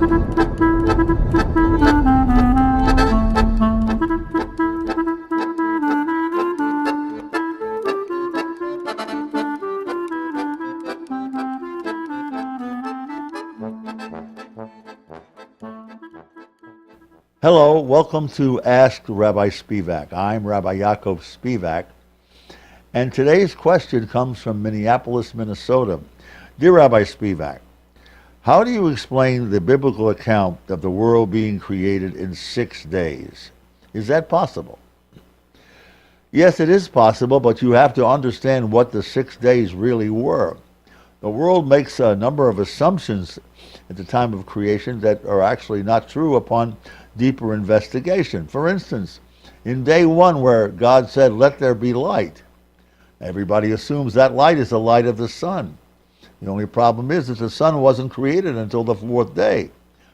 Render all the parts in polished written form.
Hello, welcome to Ask Rabbi Spivak. I'm Rabbi Yaakov Spivak, and today's question comes from Minneapolis, Minnesota. Dear Rabbi Spivak, how do you explain the biblical account of the world being created in 6 days? Is that possible? Yes, it is possible, but you have to understand what the 6 days really were. The world makes a number of assumptions at the time of creation that are actually not true upon deeper investigation. For instance, in day one where God said, "Let there be light," everybody assumes that light is the light of the sun. The only problem is that the sun wasn't created until the 4th day.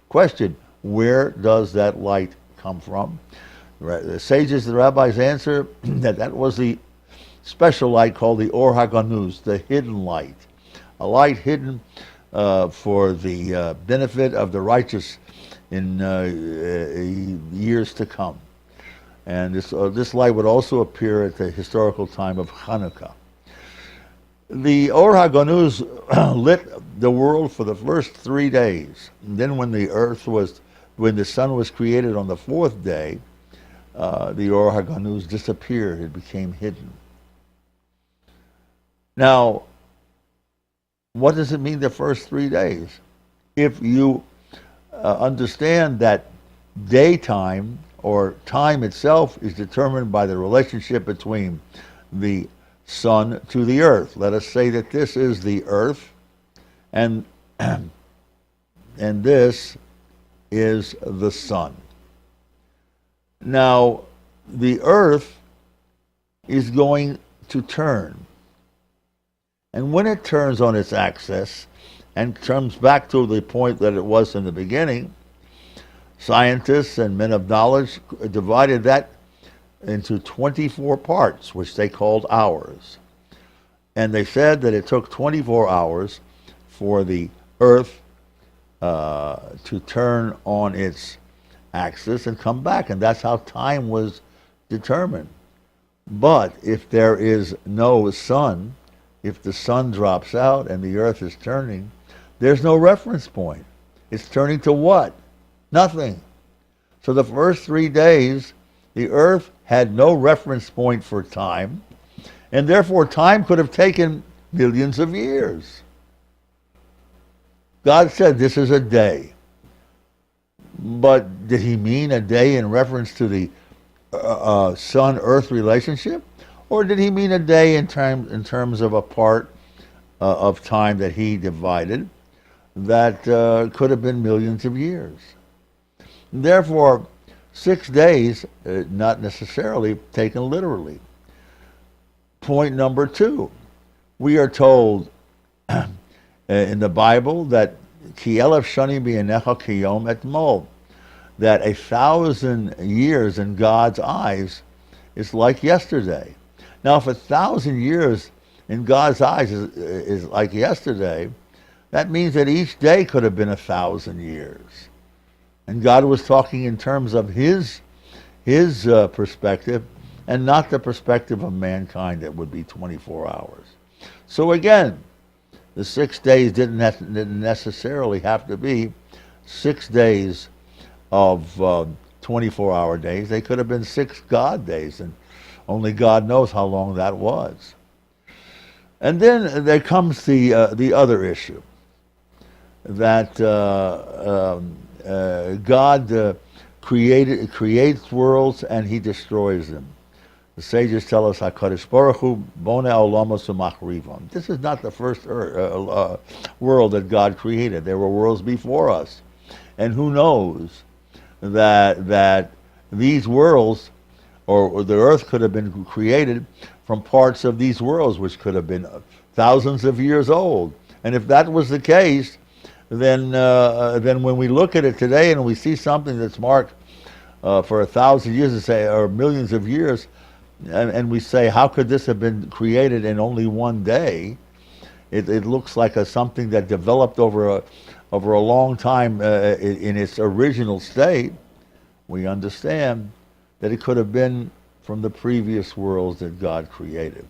Question, where does that light come from? The sages, the rabbis answer that was the special light called the Or HaGanuz, the hidden light. A light hidden for the benefit of the righteous in years to come. And this light would also appear at the historical time of Hanukkah. The Or HaGanuz lit the world for the first 3 days. And then when the sun was created on the 4th day, the Or HaGanuz disappeared. It became hidden. Now, what does it mean the first 3 days? If you understand that daytime or time itself is determined by the relationship between the sun to the earth. Let us say that this is the earth and this is the sun. Now, the earth is going to turn. And when it turns on its axis and comes back to the point that it was in the beginning, scientists and men of knowledge divided that into 24 parts, which they called hours. And they said that it took 24 hours for the earth to turn on its axis and come back, and that's how time was determined. But if there is no sun, if the sun drops out and the earth is turning, there's no reference point. It's turning to what? Nothing. So the first 3 days, the earth had no reference point for time, and therefore time could have taken millions of years. God said this is a day. But did he mean a day in reference to the sun-earth relationship? Or did he mean a day in terms of a part of time that he divided that could have been millions of years? Therefore, 6 days, not necessarily taken literally. Point number 2, we are told in the Bible that Ki elef shani b'yinecha kiyom etmol, that 1,000 years in God's eyes is like yesterday. Now, if 1,000 years in God's eyes is like yesterday, that means that each day could have been 1,000 years. And God was talking in terms of his perspective and not the perspective of mankind that would be 24 hours. So again, the 6 days didn't necessarily have to be 6 days of 24-hour days. They could have been 6 God days, and only God knows how long that was. And then there comes the other issue, that God creates worlds and he destroys them. The sages tell us, HaKadosh Baruch Hu boneh olamos u'machrivam. This is not the first world that God created. There were worlds before us. And who knows that these worlds, or the earth could have been created from parts of these worlds, which could have been thousands of years old. And if that was the case, then when we look at it today and we see something that's marked for 1,000 years, or millions of years, and we say, how could this have been created in only one day? It looks like something that developed over over a long time in its original state, we understand that it could have been from the previous worlds that God created.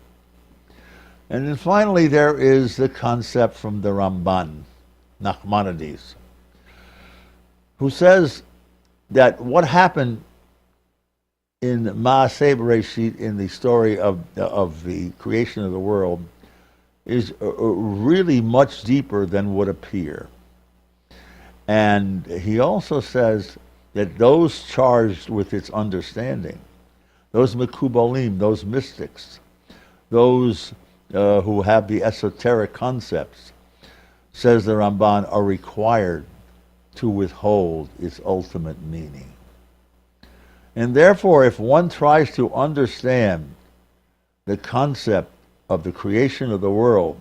And then finally, there is the concept from the Ramban, Nachmanides, who says that what happened in Maaseh Bereshit, in the story of the creation of the world, is really much deeper than would appear. And he also says that those charged with its understanding, those Mekubalim, those mystics, those who have the esoteric concepts, says the Ramban, are required to withhold its ultimate meaning. And therefore, if one tries to understand the concept of the creation of the world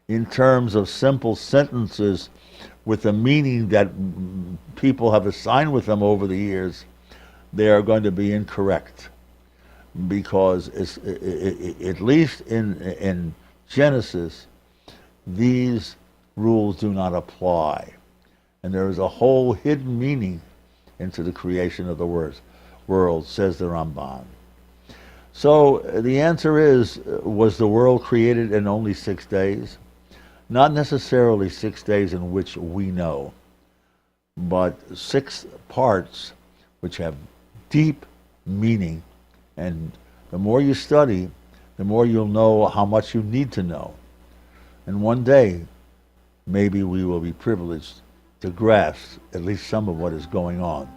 in terms of simple sentences with the meaning that people have assigned with them over the years, they are going to be incorrect. Because at least in Genesis, these rules do not apply. And there is a whole hidden meaning into the creation of the world, says the Ramban. So the answer is, was the world created in only 6 days? Not necessarily 6 days in which we know, but 6 parts which have deep meaning. And the more you study, the more you'll know how much you need to know. And one day, maybe we will be privileged to grasp at least some of what is going on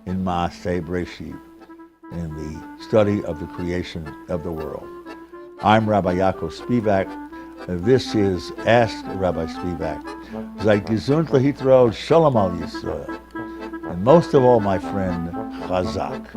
in Maaseh Bereshit, in the study of the creation of the world. I'm Rabbi Spivak. This is Ask Rabbi Spivak. Seid gesund lehitraot, Shalom al Yisrael. And most of all, my friend, Chazak.